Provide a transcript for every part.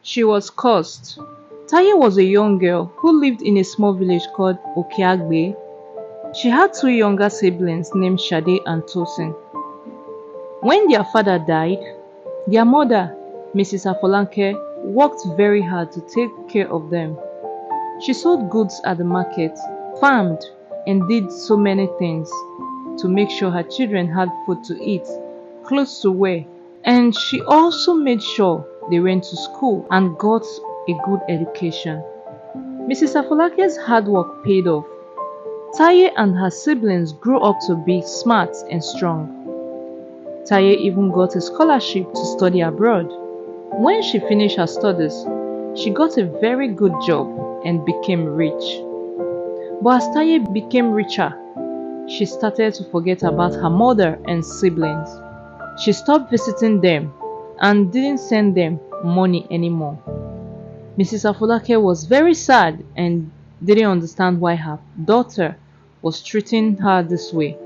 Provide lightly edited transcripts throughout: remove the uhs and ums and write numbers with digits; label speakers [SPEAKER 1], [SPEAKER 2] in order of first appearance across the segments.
[SPEAKER 1] She was cursed. Taye was a young girl who lived in a small village called Okeagbe. She had two younger siblings named Sade and Tosin. When their father died, their mother, Mrs. Afolanke, worked very hard to take care of them. She sold goods at the market, farmed, and did so many things to make sure her children had food to eat, clothes to wear, and she also made sure they went to school and got a good education. Mrs. Afolake's hard work paid off. Taye and her siblings grew up to be smart and strong. Taye even got a scholarship to study abroad. When she finished her studies, she got a very good job and became rich. But as Taye became richer, she started to forget about her mother and siblings. She stopped visiting them and didn't send them money anymore. Mrs. Afolake was very sad and didn't understand why her daughter was treating her this way.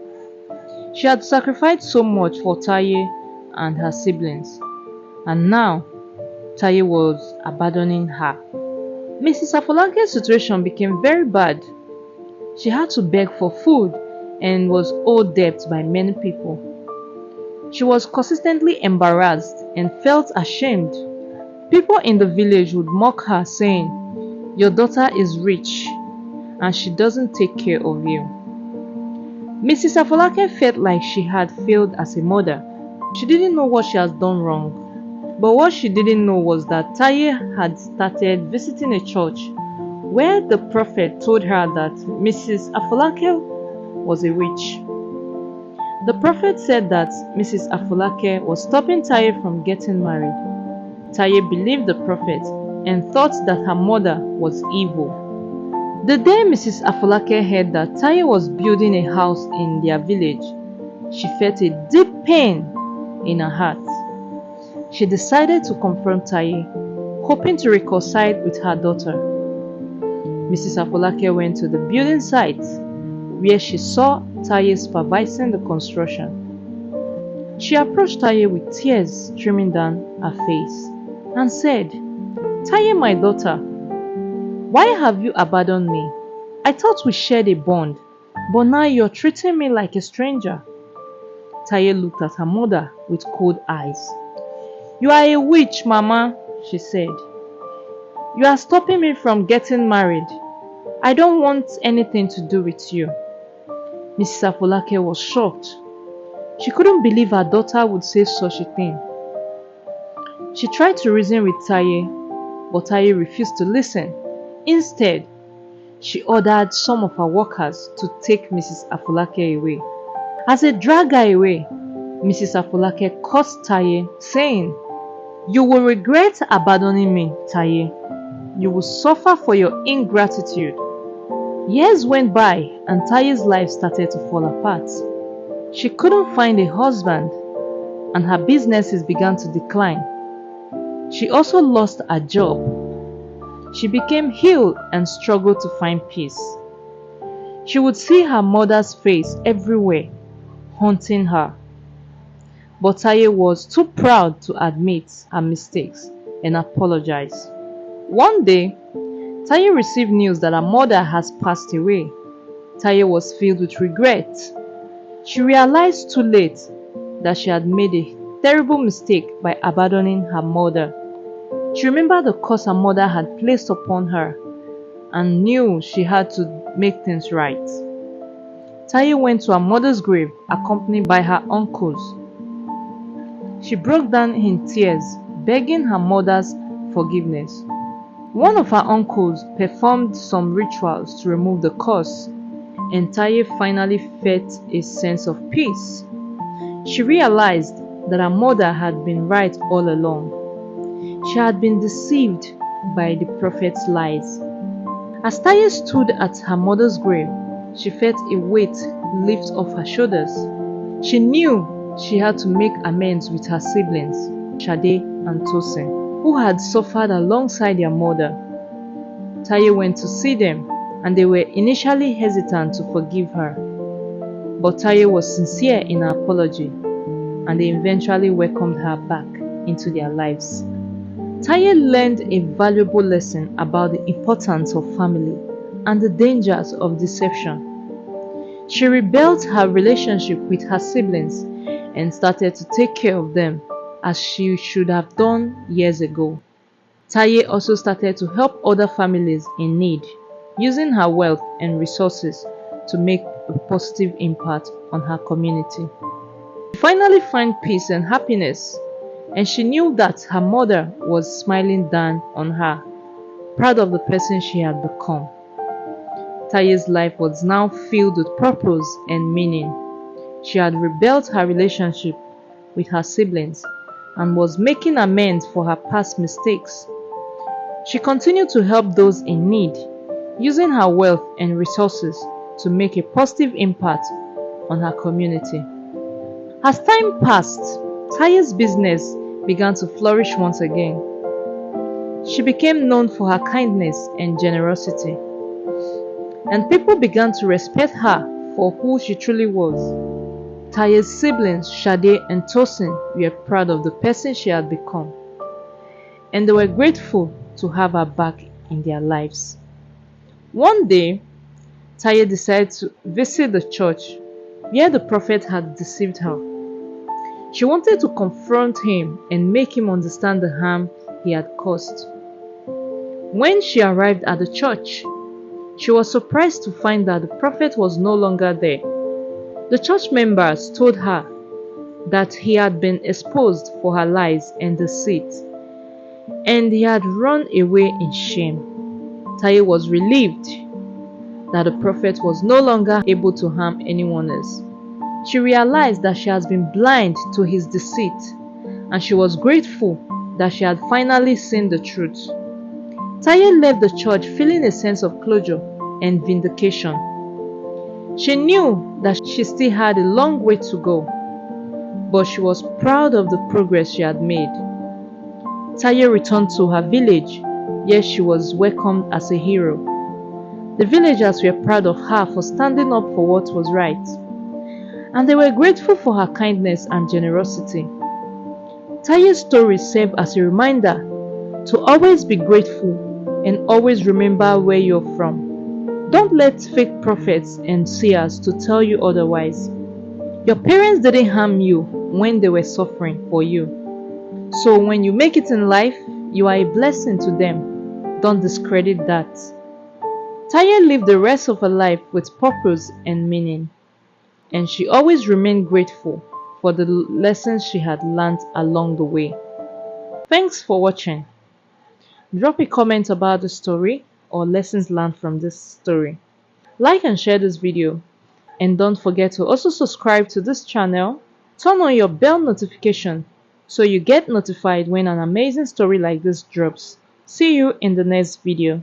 [SPEAKER 1] She had sacrificed so much for Taye and her siblings, and now Taye was abandoning her. Mrs. Afolake's situation became very bad. She had to beg for food and was owed debt by many people. She was consistently embarrassed and felt ashamed. People in the village would mock her, saying, "Your daughter is rich and she doesn't take care of you." Mrs. Afolake felt like she had failed as a mother. She didn't know what she had done wrong. But what she didn't know was that Taye had started visiting a church where the prophet told her that Mrs. Afolake was a witch. The prophet said that Mrs. Afolake was stopping Taye from getting married. Taye believed the prophet and thought that her mother was evil. The day Mrs. Afolake heard that Taye was building a house in their village, she felt a deep pain in her heart. She decided to confront Taye, hoping to reconcile with her daughter. Mrs. Afolake went to the building site where she saw Taye supervising the construction. She approached Taye with tears streaming down her face and said, "Taye, my daughter, why have you abandoned me? I thought we shared a bond, but now you're treating me like a stranger." Taye looked at her mother with cold eyes. "You are a witch, Mama," she said. "You are stopping me from getting married. I don't want anything to do with you." Mrs. Afolake was shocked. She couldn't believe her daughter would say such a thing. She tried to reason with Taye, but Taye refused to listen. Instead, she ordered some of her workers to take Mrs. Afolake away. As they dragged her away, Mrs. Afolake cursed Taye, saying, "You will regret abandoning me, Taye. You will suffer for your ingratitude." Years went by and Taye's life started to fall apart. She couldn't find a husband and her businesses began to decline. She also lost her job. She became ill and struggled to find peace. She would see her mother's face everywhere, haunting her. But Taye was too proud to admit her mistakes and apologize. One day, Taye received news that her mother has passed away. Taye was filled with regret. She realized too late that she had made a terrible mistake by abandoning her mother. She remembered the curse her mother had placed upon her and knew she had to make things right. Taye went to her mother's grave accompanied by her uncles. She broke down in tears, begging her mother's forgiveness. One of her uncles performed some rituals to remove the curse, and Taye finally felt a sense of peace. She realized that her mother had been right all along. She had been deceived by the prophet's lies. As Taye stood at her mother's grave, she felt a weight lift off her shoulders. She knew she had to make amends with her siblings, Sade and Tosin, who had suffered alongside their mother. Taye went to see them, and they were initially hesitant to forgive her. But Taye was sincere in her apology, and they eventually welcomed her back into their lives. Taye learned a valuable lesson about the importance of family and the dangers of deception. She rebuilt her relationship with her siblings and started to take care of them as she should have done years ago. Taye also started to help other families in need, using her wealth and resources to make a positive impact on her community. She finally found peace and happiness, and she knew that her mother was smiling down on her, proud of the person she had become. Taye's life was now filled with purpose and meaning. She had rebuilt her relationship with her siblings and was making amends for her past mistakes. She continued to help those in need, using her wealth and resources to make a positive impact on her community. As time passed, Taye's business began to flourish once again. She became known for her kindness and generosity, and people began to respect her for who she truly was. Taye's siblings, Sade and Tosin, were proud of the person she had become, and they were grateful to have her back in their lives. One day, Taye decided to visit the church where the prophet had deceived her. She wanted to confront him and make him understand the harm he had caused. When she arrived at the church, she was surprised to find that the prophet was no longer there. The church members told her that he had been exposed for her lies and deceit, and he had run away in shame. Taye was relieved that the prophet was no longer able to harm anyone else. She realized that she has been blind to his deceit, and she was grateful that she had finally seen the truth. Taye left the church feeling a sense of closure and vindication. She knew that she still had a long way to go, but she was proud of the progress she had made. Taye returned to her village, where she was welcomed as a hero. The villagers were proud of her for standing up for what was right, and they were grateful for her kindness and generosity. Taye's story served as a reminder to always be grateful and always remember where you're from. Don't let fake prophets and seers to tell you otherwise. Your parents didn't harm you when they were suffering for you. So when you make it in life, you are a blessing to them. Don't discredit that. Taye lived the rest of her life with purpose and meaning, and she always remained grateful for the lessons she had learned along the way. Thanks for watching. Drop a comment about the story or lessons learned from this story. Like and share this video, and don't forget to also subscribe to this channel. Turn on your bell notification so you get notified when an amazing story like this drops. See you in the next video.